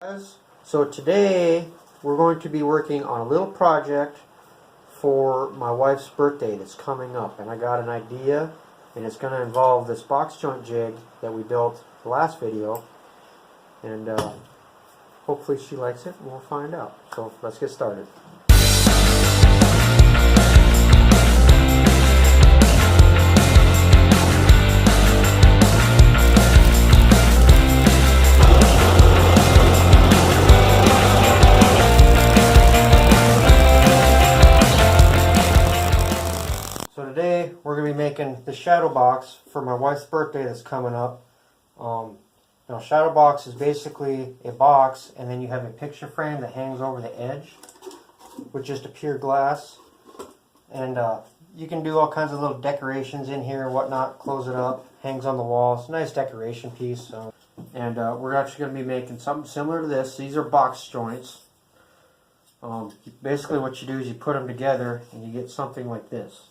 Guys, so today we're going to be working on a little project for my wife's birthday that's coming up, and I got an idea, and it's going to involve this box joint jig that we built the last video, and hopefully she likes it and we'll find out. So let's get started. So today we're going to be making the shadow box for my wife's birthday that's coming up. Now, shadow box is basically a box, and then you have a picture frame that hangs over the edge with just a pure glass. And you can do all kinds of little decorations in here and whatnot. Close it up, hangs on the wall. It's a nice decoration piece. And we're actually going to be making something similar to this. These are box joints. Basically what you do is you put them together and you get something like this.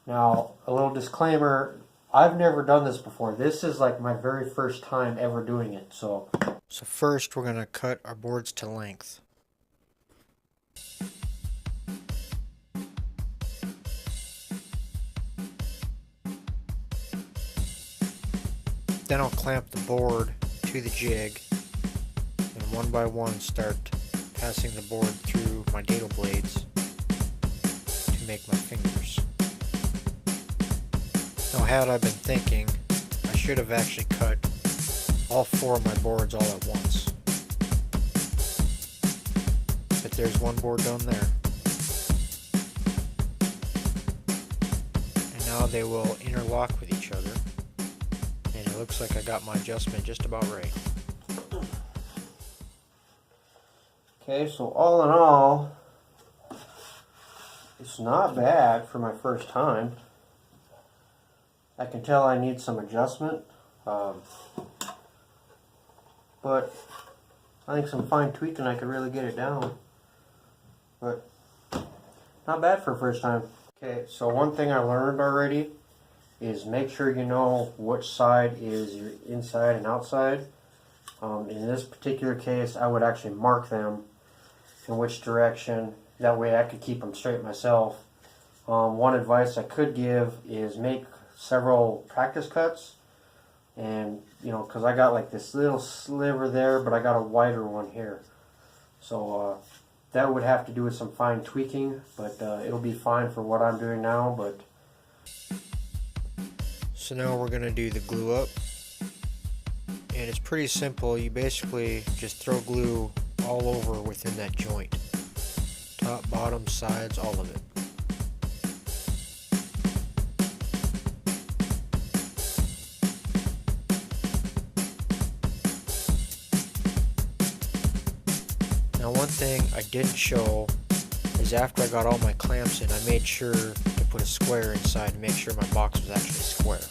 Now, a little disclaimer, I've never done this before. This is like my very first time ever doing it. So first we're going to cut our boards to length. Then I'll clamp the board to the jig and one by one start passing the board through my dado blades to make my fingers. Now, had I been thinking, I should have actually cut all four of my boards all at once. But there's one board done there. And now they will interlock with each other. And it looks like I got my adjustment just about right. Okay, so all in all, it's not bad for my first time. I can tell I need some adjustment, but I think some fine tweaking I could really get it down. But not bad for a first time. Okay, so one thing I learned already is make sure you know which side is your inside and outside. In this particular case, I would actually mark them in which direction. That way I could keep them straight myself. One advice I could give is make several practice cuts, and because I got like this little sliver there, but I got a wider one here, so that would have to do with some fine tweaking, but it'll be fine for what I'm doing now. But so now we're gonna do the glue up, and it's pretty simple. You basically just throw glue all over within that joint, top, bottom, sides, all of it. Now, one thing I didn't show is after I got all my clamps in, I made sure to put a square inside to make sure my box was actually square.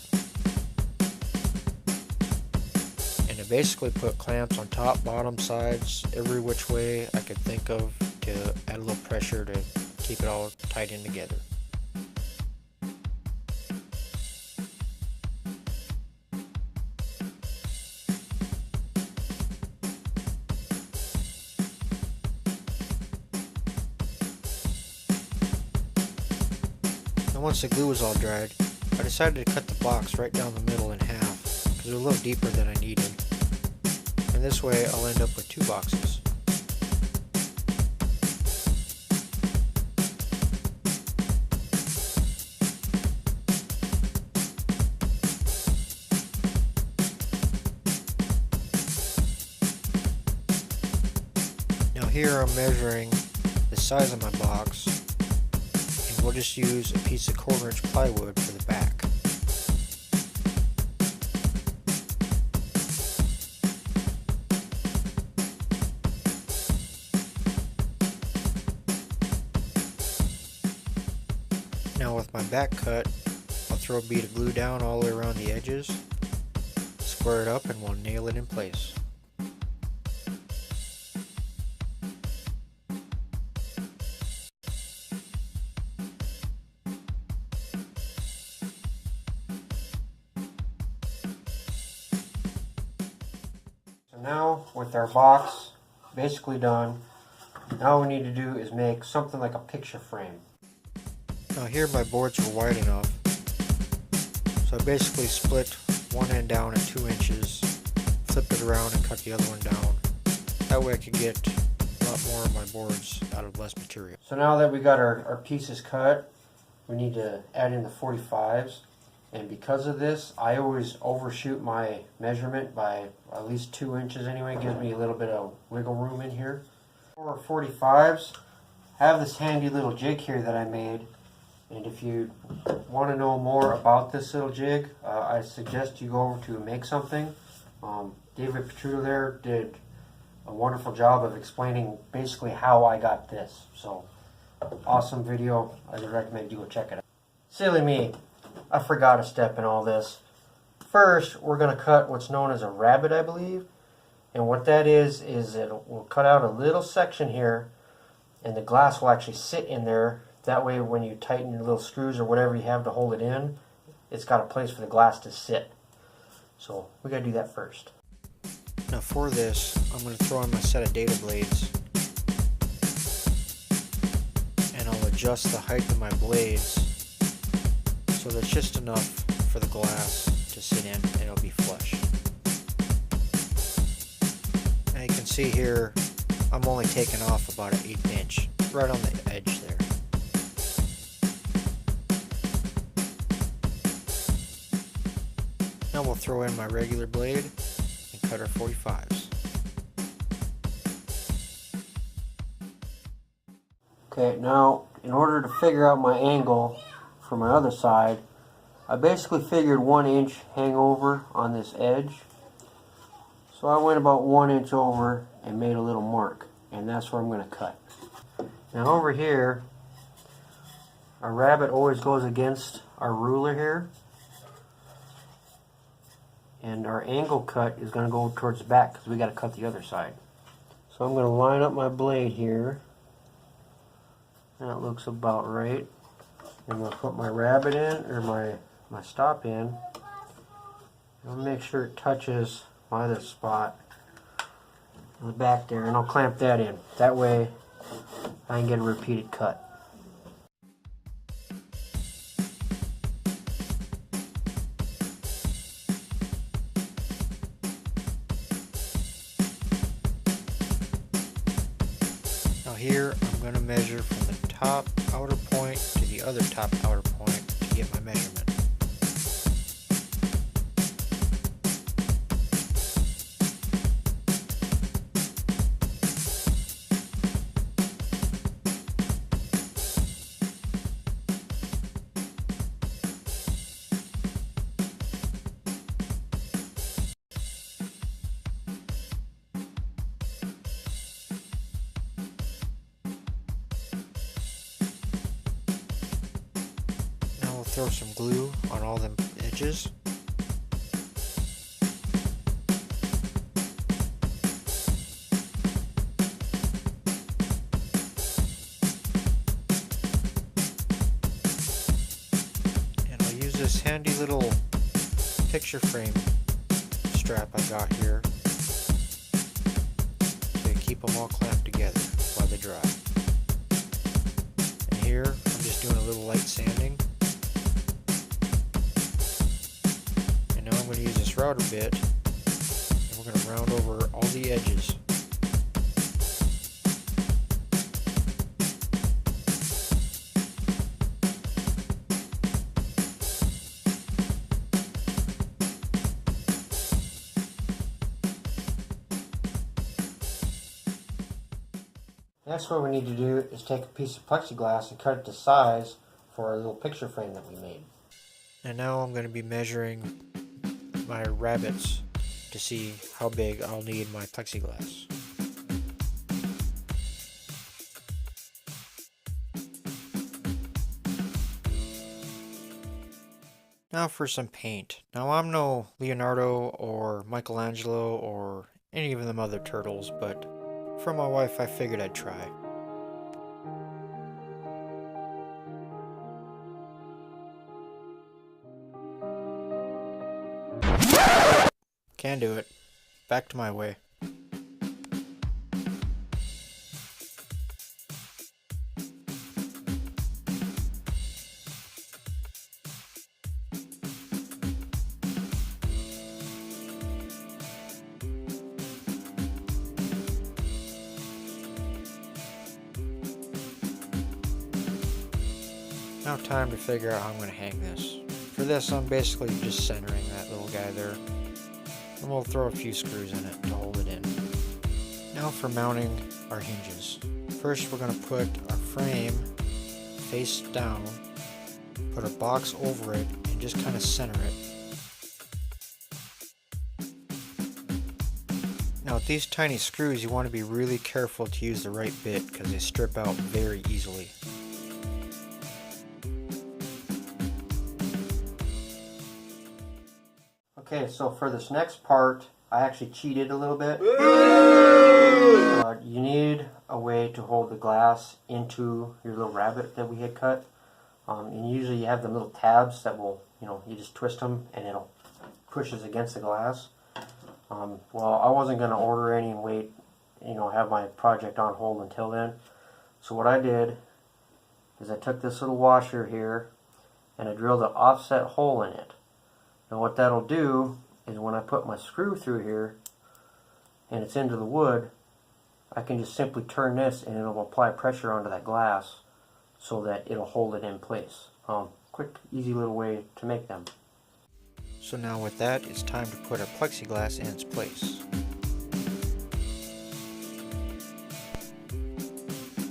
And I basically put clamps on top, bottom, sides, every which way I could think of to add a little pressure to keep it all tight in together. And once the glue was all dried, I decided to cut the box right down the middle in half because it was a little deeper than I needed. And this way I'll end up with two boxes. Now here I'm measuring the size of my box, and we'll just use a piece of 1/4 inch plywood for the back. Now with my back cut, I'll throw a bead of glue down all the way around the edges, square it up, and we'll nail it in place. now with our box basically done, now all we need to do is make something like a picture frame. Now here my boards were wide enough, so I basically split one end down at 2 inches, flipped it around and cut the other one down. That way I could get a lot more of my boards out of less material. So now that we got our pieces cut, we need to add in the 45s. And because of this, I always overshoot my measurement by at least 2 inches anyway. It gives me a little bit of wiggle room in here. For 45s, I have this handy little jig here that I made. And if you want to know more about this little jig, I suggest you go over to Make Something. David Petruto there did a wonderful job of explaining basically how I got this. So, awesome video. I would recommend you go check it out. Silly me. I forgot a step in all this. First, we're going to cut what's known as a rabbet, I believe. And what that is it will cut out a little section here, and the glass will actually sit in there. That way, when you tighten your little screws or whatever you have to hold it in, it's got a place for the glass to sit. So, we got to do that first. Now for this, I'm going to throw in my set of data blades. And I'll adjust the height of my blades so that's just enough for the glass to sit in and it'll be flush. Now you can see here, I'm only taking off about an 1/8 inch, right on the edge there. Now we'll throw in my regular blade and cut our 45s. Okay, now in order to figure out my angle for my other side, I basically figured 1 inch hangover on this edge. So I went about 1 inch over and made a little mark, and that's where I'm going to cut. Now over here, our rabbet always goes against our ruler here, and our angle cut is going to go towards the back because we got to cut the other side. So I'm going to line up my blade here. That looks about right. I'm going to put my rabbet in, or my stop in. I'll make sure it touches my other spot on the back there, and I'll clamp that in. That way I can get a repeated cut. Now here I'm going to measure from the top outer point to the other top outer point to get my measurement. Throw some glue on all the edges. And I'll use this handy little picture frame strap I got here to keep them all clamped together while they dry. And here I'm just doing a little light sanding. I'm going to use this router bit, and we're going to round over all the edges. Next, what we need to do is take a piece of plexiglass and cut it to size for our little picture frame that we made. And now I'm going to be measuring my rabbets to see how big I'll need my plexiglass. Now for some paint. Now I'm no Leonardo or Michelangelo or any of them other turtles, but for my wife I figured I'd try. Can do it. Back to my way. Now time to figure out how I'm going to hang this. For this, I'm basically just centering that little guy there. And we'll throw a few screws in it to hold it in. Now for mounting our hinges. First we're going to put our frame face down, put a box over it, and just kind of center it. Now with these tiny screws, you want to be really careful to use the right bit because they strip out very easily. Okay, so for this next part, I actually cheated a little bit. You need a way to hold the glass into your little rabbit that we had cut. And usually you have the little tabs that will, you just twist them and it'll pushes against the glass. Well, I wasn't going to order any and wait, have my project on hold until then. So what I did is I took this little washer here and I drilled an offset hole in it. And what that'll do is when I put my screw through here and it's into the wood, I can just simply turn this and it'll apply pressure onto that glass so that it'll hold it in place. Quick, easy little way to make them. So now with that, it's time to put our plexiglass in its place.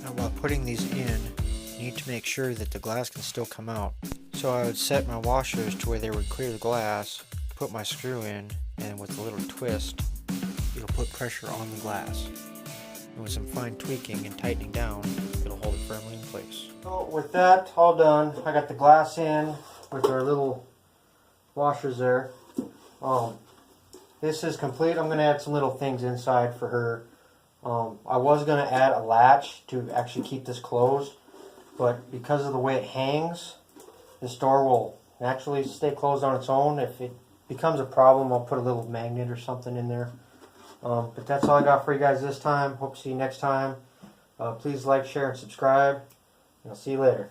Now while putting these in, you need to make sure that the glass can still come out. So I would set my washers to where they would clear the glass, put my screw in, and with a little twist, it'll put pressure on the glass. And with some fine tweaking and tightening down, it'll hold it firmly in place. So with that all done, I got the glass in with our little washers there. This is complete. I'm going to add some little things inside for her. I was going to add a latch to actually keep this closed, but because of the way it hangs, this door will naturally stay closed on its own. If it becomes a problem, I'll put a little magnet or something in there. But that's all I got for you guys this time. Hope to see you next time. Please like, share, and subscribe. And I'll see you later.